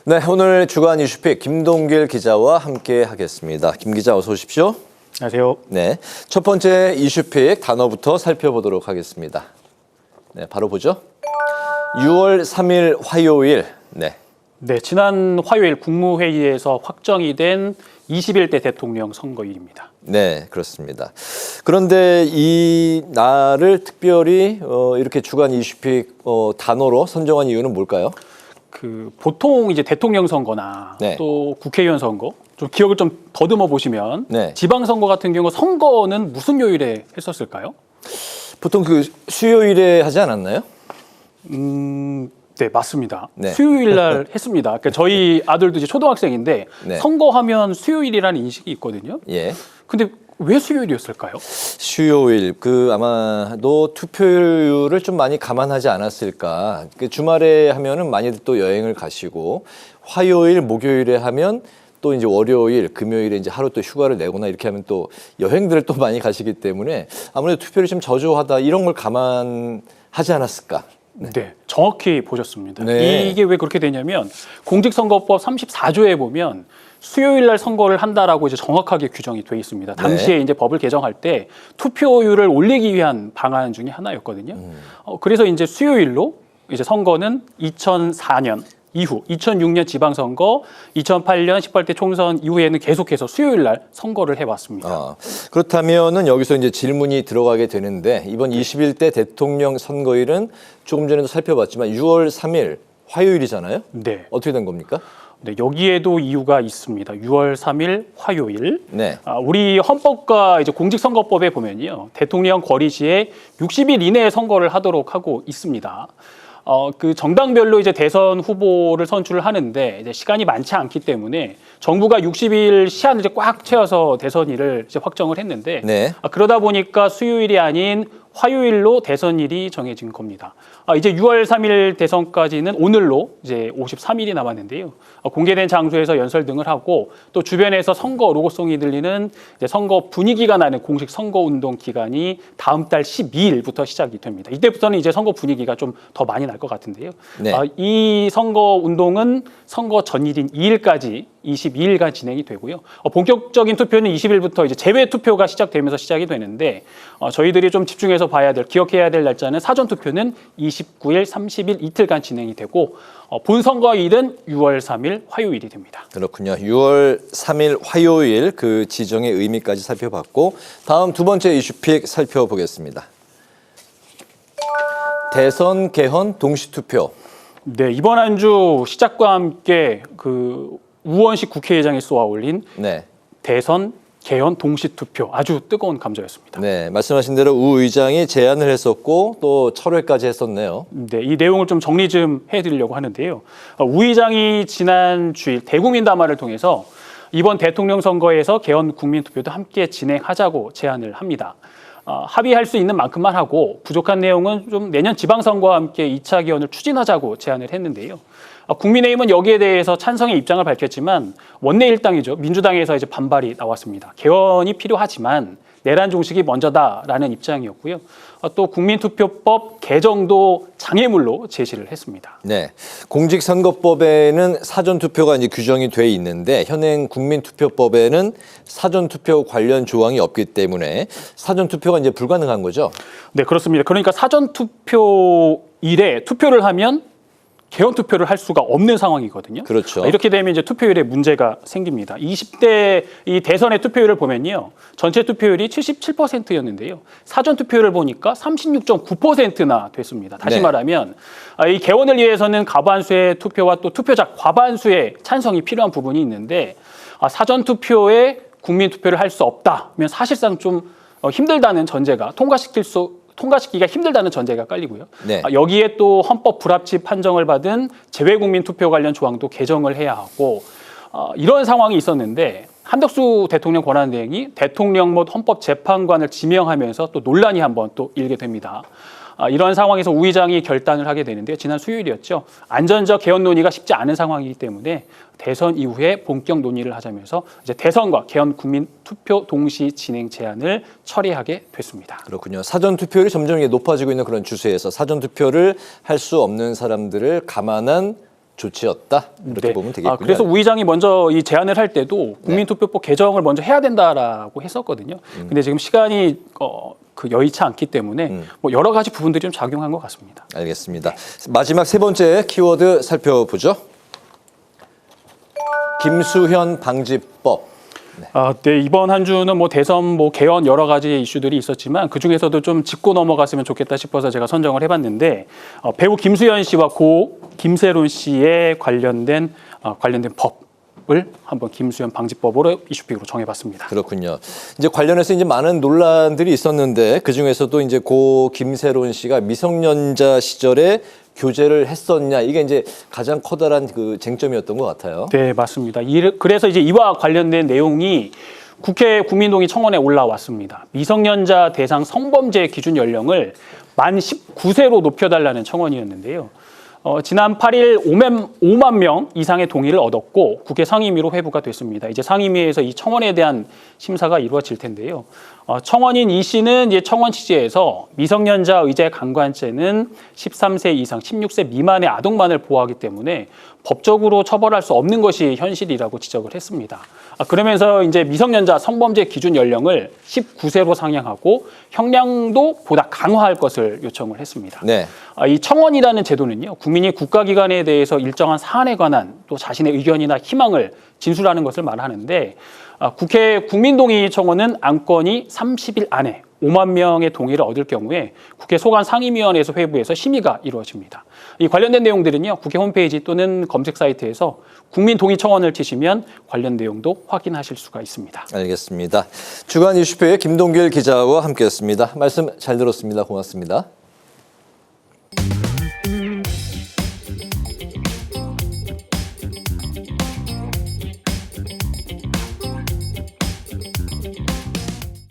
네, 오늘 주간 이슈픽 김동길 기자와 함께 하겠습니다. 김 기자 어서 오십시오. 안녕하세요. 네, 첫 번째 이슈픽 단어부터 살펴보도록 하겠습니다. 네, 바로 보죠. 6월 3일 화요일. 네, 지난 화요일 국무회의에서 확정이 된 21대 대통령 선거일입니다. 네, 그렇습니다. 그런데 이 날을 특별히 이렇게 주간 이슈픽 단어로 선정한 이유는 뭘까요? 보통 이제 대통령 선거나 네. 또 국회의원 선거 좀 기억을 좀 더듬어 보시면 네. 지방선거 같은 경우 선거는 무슨 요일에 했었을까요? 보통 그 수요일에 하지 않았나요? 네, 맞습니다. 네. 수요일 날 했습니다. 그러니까 저희 아들도 이제 초등학생인데 네. 선거하면 수요일이라는 인식이 있거든요. 예. 근데 왜 수요일이었을까요? 수요일 아마도 투표율을 좀 많이 감안하지 않았을까. 그 주말에 하면은 많이들 또 여행을 가시고 화요일, 목요일에 하면 또 이제 월요일, 금요일에 이제 하루 또 휴가를 내거나 이렇게 하면 또 여행들을 또 많이 가시기 때문에 아무래도 투표율이 좀 저조하다 이런 걸 감안하지 않았을까. 네, 정확히 보셨습니다. 네. 이게 왜 그렇게 되냐면 공직선거법 34조에 보면 수요일 날 선거를 한다라고 이제 정확하게 규정이 돼 있습니다. 당시에 이제 법을 개정할 때 투표율을 올리기 위한 방안 중에 하나였거든요. 그래서 이제 수요일로 이제 선거는 2004년 이후 2006년 지방선거, 2008년 18대 총선 이후에는 계속해서 수요일 날 선거를 해왔습니다. 그렇다면은 여기서 이제 질문이 들어가게 되는데 이번 21대 대통령 선거일은 조금 전에도 살펴봤지만 6월 3일 화요일이잖아요. 네. 어떻게 된 겁니까? 네, 여기에도 이유가 있습니다. 6월 3일 화요일. 네. 우리 헌법과 이제 공직선거법에 보면요. 대통령 거리 시에 60일 이내에 선거를 하도록 하고 있습니다. 그 정당별로 이제 대선 후보를 선출을 하는데 이제 시간이 많지 않기 때문에 정부가 60일 시한을 이제 꽉 채워서 대선일을 이제 확정을 했는데 네. 그러다 보니까 수요일이 아닌 화요일로 대선일이 정해진 겁니다. 이제 6월 3일 대선까지는 오늘로 이제 53일이 남았는데요. 공개된 장소에서 연설 등을 하고 또 주변에서 선거 로고송이 들리는 이제 선거 분위기가 나는 공식 선거 운동 기간이 다음 달 12일부터 시작이 됩니다. 이때부터는 이제 선거 분위기가 좀 더 많이 날 것 같은데요. 네. 이 선거 운동은 선거 전일인 2일까지 22일간 진행이 되고요. 본격적인 투표는 20일부터 이제 제외 투표가 시작되면서 시작이 되는데 저희들이 좀 집중해서 봐야 될, 기억해야 될 날짜는 사전 투표는 29일, 30일 이틀간 진행이 되고 본 선거일은 6월 3일 화요일이 됩니다. 그렇군요. 6월 3일 화요일 그 지정의 의미까지 살펴봤고 다음 두 번째 이슈픽 살펴보겠습니다. 대선 개헌 동시투표. 네, 이번 한 주 시작과 함께 우원식 국회의장이 쏘아 올린 네. 대선 개헌 동시투표 아주 뜨거운 감자였습니다. 네, 말씀하신 대로 우 의장이 제안을 했었고 또 철회까지 했었네요. 네, 이 내용을 좀 정리 좀 해드리려고 하는데요. 우 의장이 지난 주일 대국민 담화를 통해서 이번 대통령 선거에서 개헌 국민투표도 함께 진행하자고 제안을 합니다. 합의할 수 있는 만큼만 하고 부족한 내용은 좀 내년 지방선거와 함께 2차 개헌을 추진하자고 제안을 했는데요. 국민의힘은 여기에 대해서 찬성의 입장을 밝혔지만 원내 일당이죠. 민주당에서 이제 반발이 나왔습니다. 개헌이 필요하지만 내란 종식이 먼저다라는 입장이었고요. 또 국민투표법 개정도 장애물로 제시를 했습니다. 네, 공직선거법에는 사전투표가 이제 규정이 돼 있는데 현행 국민투표법에는 사전투표 관련 조항이 없기 때문에 사전투표가 이제 불가능한 거죠? 네, 그렇습니다. 그러니까 사전투표일에 투표를 하면 개헌 투표를 할 수가 없는 상황이거든요. 그렇죠. 이렇게 되면 이제 투표율에 문제가 생깁니다. 20대 이 대선의 투표율을 보면요. 전체 투표율이 77%였는데요. 사전 투표율을 보니까 36.9%나 됐습니다. 다시 네. 말하면 이 개헌을 위해서는 과반수의 투표와 또 투표자 과반수의 찬성이 필요한 부분이 있는데 사전 투표에 국민 투표를 할 수 없다면 사실상 좀 힘들다는 전제가 통과시키기가 힘들다는 전제가 깔리고요. 네. 여기에 또 헌법 불합치 판정을 받은 재외국민 투표 관련 조항도 개정을 해야 하고 이런 상황이 있었는데 한덕수 대통령 권한대행이 대통령 및 헌법재판관을 지명하면서 또 논란이 한번 또 일게 됩니다. 이런 상황에서 우 의장이 결단을 하게 되는데 지난 수요일이었죠. 안전적 개헌 논의가 쉽지 않은 상황이기 때문에 대선 이후에 본격 논의를 하자면서 이제 대선과 개헌 국민 투표 동시 진행 제안을 처리하게 됐습니다. 그렇군요. 사전 투표율이 점점 높아지고 있는 그런 추세에서 사전 투표를 할 수 없는 사람들을 감안한 조치였다 이렇게 네. 보면 되겠군요. 그래서 우 의장이 먼저 이 제안을 할 때도 국민투표법 개정을 먼저 해야 된다라고 했었거든요. 근데 지금 시간이 그 여의치 않기 때문에 뭐 여러 가지 부분들이 좀 작용한 것 같습니다. 알겠습니다. 마지막 세 번째 키워드 살펴보죠. 김수현 방지법. 네, 이번 한 주는 뭐 대선 뭐 개헌 여러 가지 이슈들이 있었지만 그 중에서도 좀 짚고 넘어갔으면 좋겠다 싶어서 제가 선정을 해봤는데 배우 김수현 씨와 고 김세론 씨에 관련된 법을 한번 김수현 방지법으로 이슈픽으로 정해봤습니다. 그렇군요. 이제 관련해서 이제 많은 논란들이 있었는데 그 중에서도 이제 고 김세론 씨가 미성년자 시절에 교제를 했었냐 이게 이제 가장 커다란 그 쟁점이었던 것 같아요. 네, 맞습니다. 그래서 이제 이와 관련된 내용이 국회 국민동의 청원에 올라왔습니다. 미성년자 대상 성범죄 기준 연령을 만 19세로 높여달라는 청원이었는데요. 지난 8일 5만 명 이상의 동의를 얻었고 국회 상임위로 회부가 됐습니다. 이제 상임위에서 이 청원에 대한 심사가 이루어질 텐데요. 청원인 이 씨는 이제 청원 취지에서 미성년자 의제 강간죄는 13세 이상 16세 미만의 아동만을 보호하기 때문에 법적으로 처벌할 수 없는 것이 현실이라고 지적을 했습니다. 그러면서 이제 미성년자 성범죄 기준 연령을 19세로 상향하고 형량도 보다 강화할 것을 요청을 했습니다. 네. 이 청원이라는 제도는요, 국민이 국가기관에 대해서 일정한 사안에 관한 또 자신의 의견이나 희망을 진술하는 것을 말하는데 국회 국민동의 청원은 안건이 30일 안에 5만 명의 동의를 얻을 경우에 국회 소관 상임위원회에서 회부해서 심의가 이루어집니다. 이 관련된 내용들은요, 국회 홈페이지 또는 검색 사이트에서 국민동의 청원을 치시면 관련 내용도 확인하실 수가 있습니다. 알겠습니다. 주간 이슈표의 김동길 기자와 함께했습니다. 말씀 잘 들었습니다. 고맙습니다.